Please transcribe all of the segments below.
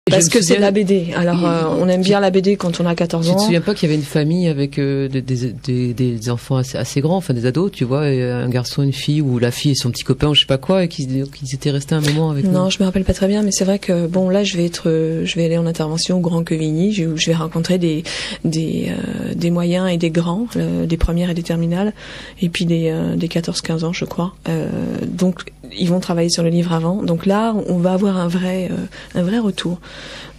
Parce que c'est de la BD. Alors, on aime bien la BD quand on a 14 ans. Tu te souviens pas qu'il y avait une famille avec des enfants assez grands, enfin des ados, tu vois, et un garçon, une fille, ou la fille et son petit copain, ou je sais pas quoi, et qu'ils étaient restés un moment avec nous. Non, je me rappelle pas très bien, mais c'est vrai que bon, là, je vais aller en intervention au Grand Quevigny, où je vais rencontrer des moyens et des grands, des premières et des terminales, et puis des 14-15 ans, je crois. Donc, ils vont travailler sur le livre avant. Donc là, on va avoir un vrai retour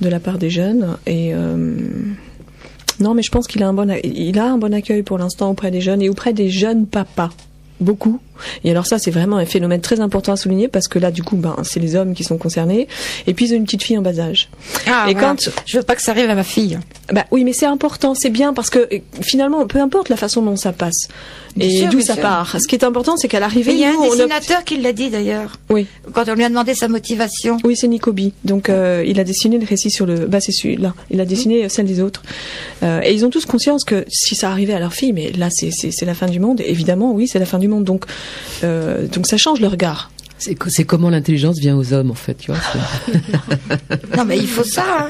de la part des jeunes. Et non, mais je pense qu'il a un bon accueil pour l'instant auprès des jeunes et auprès des jeunes papas. Beaucoup. Et alors ça, c'est vraiment un phénomène très important à souligner parce que là, du coup, c'est les hommes qui sont concernés. Et puis, ils ont une petite fille en bas âge. Et voilà. Je veux pas que ça arrive à ma fille. Oui, mais c'est important, c'est bien parce que finalement, peu importe la façon dont ça passe d'où ça part. Ce qui est important, c'est qu'à l'arrivée, il y a un dessinateur qui l'a dit d'ailleurs. Oui. Quand on lui a demandé sa motivation. Oui, c'est Nicobi. Donc, il a dessiné le récit sur le. C'est celui-là. Il a dessiné celle des autres. Et ils ont tous conscience que si ça arrivait à leur fille, mais là, c'est la fin du monde. Évidemment, oui, c'est la fin du monde. Donc ça change le regard. C'est comment l'intelligence vient aux hommes, en fait, tu vois. Non, mais il faut ça, hein.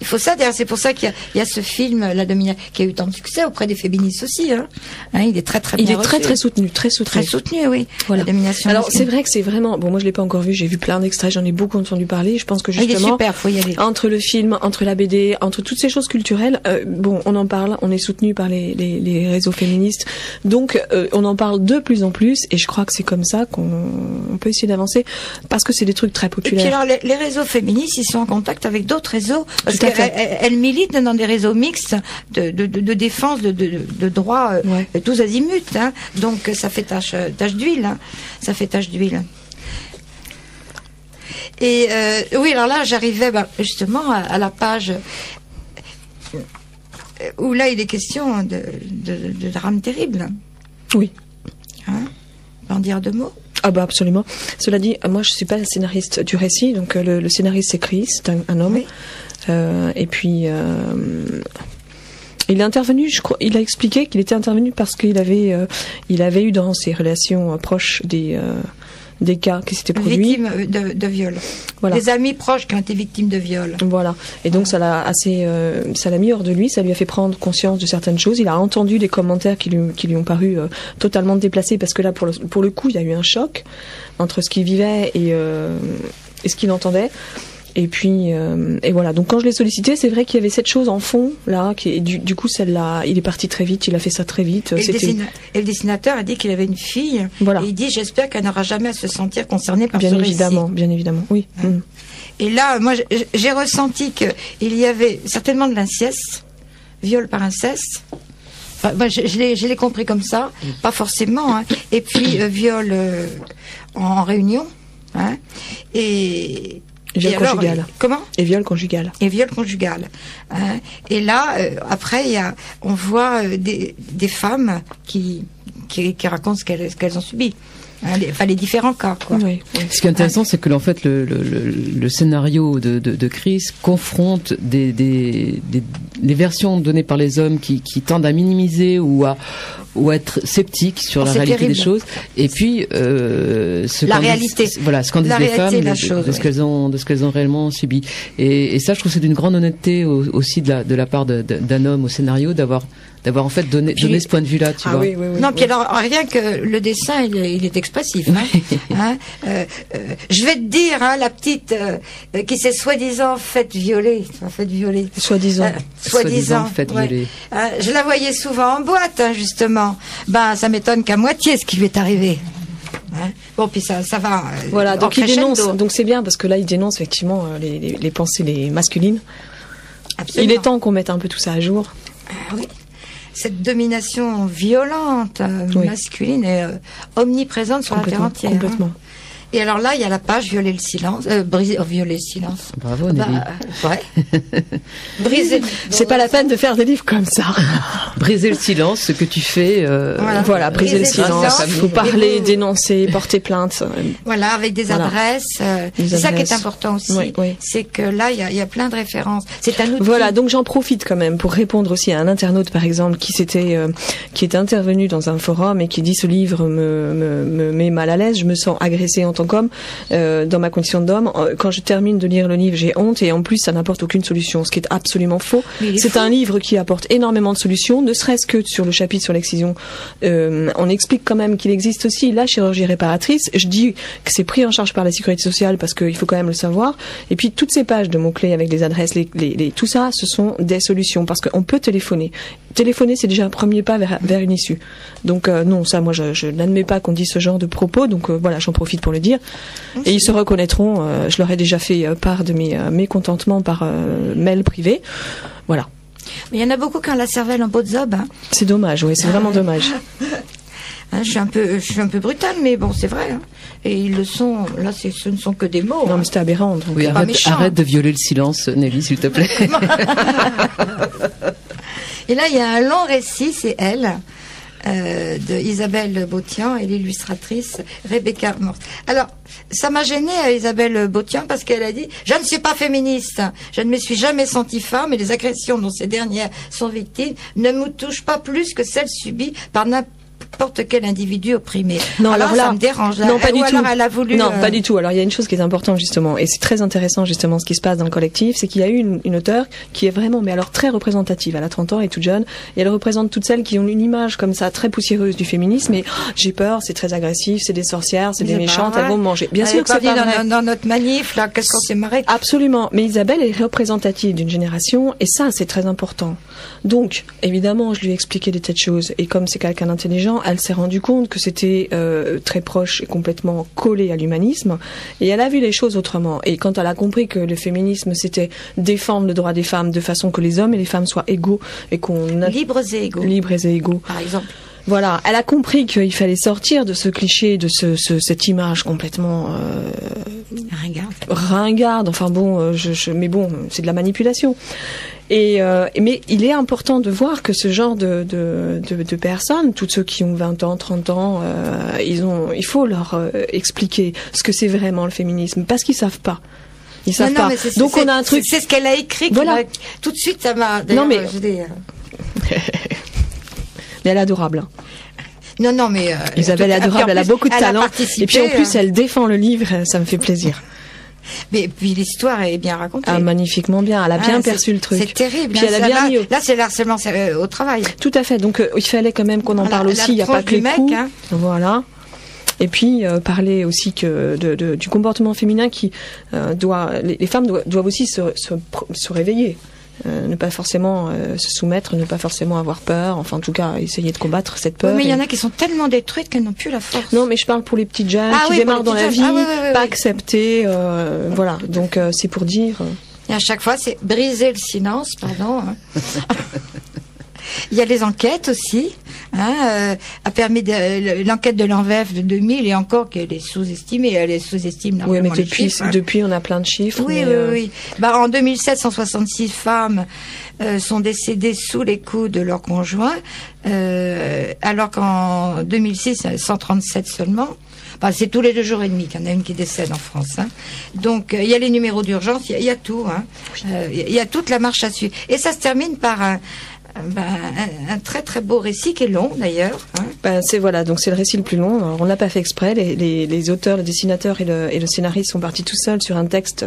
Il faut ça, d'ailleurs, c'est pour ça qu'il y a ce film, La Domination, qui a eu tant de succès auprès des féministes aussi, hein. Il est très, très bien reçu. Très soutenu. Très soutenu, oui. Voilà. La Domination. Alors, c'est vrai que c'est vraiment, moi je l'ai pas encore vu, j'ai vu plein d'extraits, j'en ai beaucoup entendu parler, je pense que justement. Il est super, faut y aller. Entre le film, entre la BD, entre toutes ces choses culturelles, on en parle, on est soutenu par les réseaux féministes. Donc, on en parle de plus en plus, et je crois que c'est comme ça qu'on peut essayer d'avancer, parce que c'est des trucs très populaires. Et puis alors, les réseaux féministes, ils sont en contact avec d'autres réseaux, parce qu'elles militent dans des réseaux mixtes de défense de droits, tous azimuts, hein. Donc, ça fait tache d'huile, hein. Ça fait tache d'huile. Et oui, alors là, j'arrivais justement à la page où là, il est question de drames terribles. Oui. Hein, on peut en dire deux mots. Absolument. Cela dit, moi je suis pas la scénariste du récit, donc le scénariste c'est Chris, c'est un homme. Oui. Et puis il est intervenu, je crois, il a expliqué qu'il était intervenu parce qu'il avait eu dans ses relations proches des cas qui s'étaient produits. Victimes de viol. Voilà. Des amis proches qui ont été victimes de viol. Voilà. Et donc ça l'a mis hors de lui, ça lui a fait prendre conscience de certaines choses. Il a entendu des commentaires qui lui ont paru totalement déplacés parce que là, pour le coup, il y a eu un choc entre ce qu'il vivait et ce qu'il entendait. Et puis et voilà. Donc quand je l'ai sollicité, c'est vrai qu'il y avait cette chose en fond là, du coup celle-là, il est parti très vite, il a fait ça très vite. Et le dessinateur a dit qu'il avait une fille. Voilà. Et il dit j'espère qu'elle n'aura jamais à se sentir concernée par ce récit. Bien évidemment, oui. Ouais. Et là, moi, j'ai ressenti que il y avait certainement de l'inceste, viol par inceste. Enfin, moi, je l'ai compris comme ça, pas forcément. Hein. Et puis viol en réunion, hein. Et viol conjugal. Comment ? Et viol conjugal. Hein. Et là, après, on voit des femmes qui racontent ce qu'elles ont subi. Hein, les différents cas, quoi. Oui. Ce qui est intéressant, c'est que en fait, le scénario de Chris confronte les versions données par les hommes qui tendent à minimiser ou à être sceptiques sur la réalité des choses, et puis ce qu'en disent les femmes de ce qu'elles ont réellement subi. Et ça, je trouve que c'est d'une grande honnêteté aussi de la part d'un homme au scénario d'avoir en fait donné ce point de vue-là, tu vois. Oui, non, puis alors rien que le dessin, il est expressif. Hein. Je vais te dire, hein, la petite qui s'est soi-disant faite violer. Soi-disant faite violer. Je la voyais souvent en boîte, hein, justement. Ça m'étonne qu'à moitié ce qui lui est arrivé. Hein. Bon, puis ça va. Voilà, donc il dénonce. Donc c'est bien parce que là, il dénonce effectivement les pensées les masculines. Absolument. Il est temps qu'on mette un peu tout ça à jour. Oui. Cette domination violente masculine est omniprésente sur la terre entière. Complètement. Hein. Et alors là, il y a la page violer le silence, violer le silence. Bravo, Nelly. Briser. C'est pas la peine de faire des livres comme ça. Briser le silence, ce que tu fais. Voilà, briser le silence. Il faut parler, dénoncer, porter plainte. Voilà, avec des adresses. C'est ça qui est important aussi. Oui. C'est que là, il y a plein de références. C'est un outil. Voilà, donc j'en profite quand même pour répondre aussi à un internaute, par exemple, qui est intervenu dans un forum et qui dit ce livre me met mal à l'aise, je me sens agressée en tant qu'homme, dans ma condition d'homme, quand je termine de lire le livre, j'ai honte et en plus ça n'apporte aucune solution, ce qui est absolument faux. C'est un livre qui apporte énormément de solutions, ne serait-ce que sur le chapitre sur l'excision. On explique quand même qu'il existe aussi la chirurgie réparatrice. Je dis que c'est pris en charge par la sécurité sociale parce qu'il faut quand même le savoir. Et puis toutes ces pages de mots-clés avec les adresses, tout ça, ce sont des solutions parce qu'on peut téléphoner. Téléphoner, c'est déjà un premier pas vers une issue. Donc non, ça, moi, je n'admets pas qu'on dise ce genre de propos. Donc voilà, j'en profite pour le dire. Et ils se reconnaîtront. Je leur ai déjà fait part de mes mécontentements par mail privé. Voilà. Mais il y en a beaucoup qui ont la cervelle en peau de zob. Hein. C'est dommage, oui, c'est vraiment dommage. Hein, je suis un peu brutale, mais bon, c'est vrai. Hein. Et ils le sont. Là, ce ne sont que des mots. Non, hein. mais c'était aberrant. Donc. Oui, arrête de violer le silence, Nelly, s'il te plaît. Et là, il y a un long récit, c'est elle, de Isabelle Bautian et l'illustratrice Rebecca Morse. Alors, ça m'a gênée Isabelle Bautian parce qu'elle a dit « Je ne suis pas féministe, je ne me suis jamais sentie femme et les agressions dont ces dernières sont victimes ne me touchent pas plus que celles subies par n'importe quel individu opprimé. » Non, alors là, ça me dérange. Non, pas du tout. Alors elle a voulu... Non, pas du tout. Alors il y a une chose qui est importante justement, et c'est très intéressant justement ce qui se passe dans le collectif, c'est qu'il y a eu une auteure qui est vraiment, mais alors très représentative. Elle a 30 ans, elle est toute jeune, et elle représente toutes celles qui ont une image comme ça très poussiéreuse du féminisme. Et j'ai peur, c'est très agressif, c'est des sorcières, c'est des méchantes, elles vont me manger. Bien sûr que c'est pas vrai. Dans notre manif, là, qu'est-ce qu'on s'est marré. Absolument. Mais Isabelle est représentative d'une génération, et ça, c'est très important. Donc, évidemment, je lui ai expliqué des tas de choses, et comme c'est quelqu'un d'intelligent, elle s'est rendue compte que c'était très proche et complètement collé à l'humanisme, et elle a vu les choses autrement. Et quand elle a compris que le féminisme c'était défendre le droit des femmes de façon que les hommes et les femmes soient égaux et qu'on libres et égaux, par exemple. Voilà, elle a compris qu'il fallait sortir de ce cliché, de cette image complètement ringarde. Enfin bon, mais bon, c'est de la manipulation. Mais il est important de voir que ce genre de personnes, tous ceux qui ont 20 ans, 30 ans, il faut leur expliquer ce que c'est vraiment le féminisme, parce qu'ils savent pas. Ils savent pas. Donc on a un truc. C'est ce qu'elle a écrit. Voilà. Tout de suite, ça m'a. Non mais. Mais elle est adorable. Non, mais. Isabelle est adorable, elle a beaucoup de talent. Et puis en plus, elle défend le livre, ça me fait plaisir. Mais puis l'histoire est bien racontée. Ah, magnifiquement bien. Elle a bien perçu le truc. C'est terrible. Puis elle a bien mieux. Là, c'est le harcèlement au travail. Tout à fait. Donc il fallait quand même qu'on en parle aussi. Il n'y a pas que les coups. Hein. Voilà. Et puis parler aussi du comportement féminin qui les femmes doivent aussi se réveiller. Ne pas forcément se soumettre, ne pas forcément avoir peur, enfin en tout cas essayer de combattre cette peur. Oui, mais il y en a qui sont tellement détruites qu'elles n'ont plus la force. Non, mais je parle pour les petites jeunes qui démarrent dans la vie, pas acceptées, voilà. Donc c'est pour dire. Et à chaque fois, c'est briser le silence, pardon. Il y a les enquêtes aussi, a permis l'enquête de l'ANVEF de 2000 et encore qu'elle est sous-estimée, elle est sous-estime largement. Oui, mais depuis on a plein de chiffres. Oui, oui. En 2007, 166 femmes sont décédées sous les coups de leur conjoint, alors qu'en 2006, 137 seulement. Enfin, c'est tous les 2 jours et demi qu'il y en a une qui décède en France. Hein. Donc, il y a les numéros d'urgence, il y a tout. Hein. Il y a toute la marche à suivre. Et ça se termine par un très très beau récit qui est long d'ailleurs. Hein. Donc c'est le récit le plus long. Alors, on l'a pas fait exprès. Les auteurs, le dessinateur et le scénariste sont partis tout seuls sur un texte.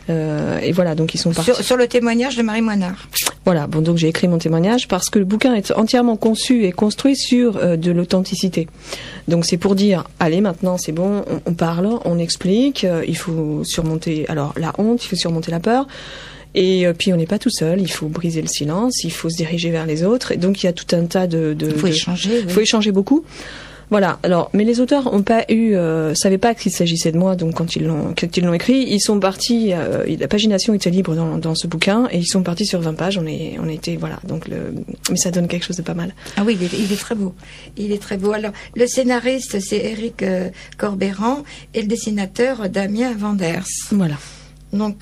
Et voilà, donc ils sont partis sur le témoignage de Marie Moinard. Voilà, bon, donc j'ai écrit mon témoignage parce que le bouquin est entièrement conçu et construit sur de l'authenticité. Donc c'est pour dire, allez, maintenant c'est bon, on parle, on explique, il faut surmonter la honte, il faut surmonter la peur. Et puis on n'est pas tout seul, il faut briser le silence, il faut se diriger vers les autres. Et donc il y a tout un tas il faut échanger. Il faut échanger beaucoup. Voilà. Alors, mais les auteurs ont pas savaient pas qu'il s'agissait de moi. Donc quand ils l'ont écrit, ils sont partis. La pagination était libre dans ce bouquin et ils sont partis sur 20 pages. On était voilà. Donc mais ça donne quelque chose de pas mal. Ah oui, il est très beau. Il est très beau. Alors le scénariste c'est Éric Corbeyran et le dessinateur Damien Vanders. Voilà. Donc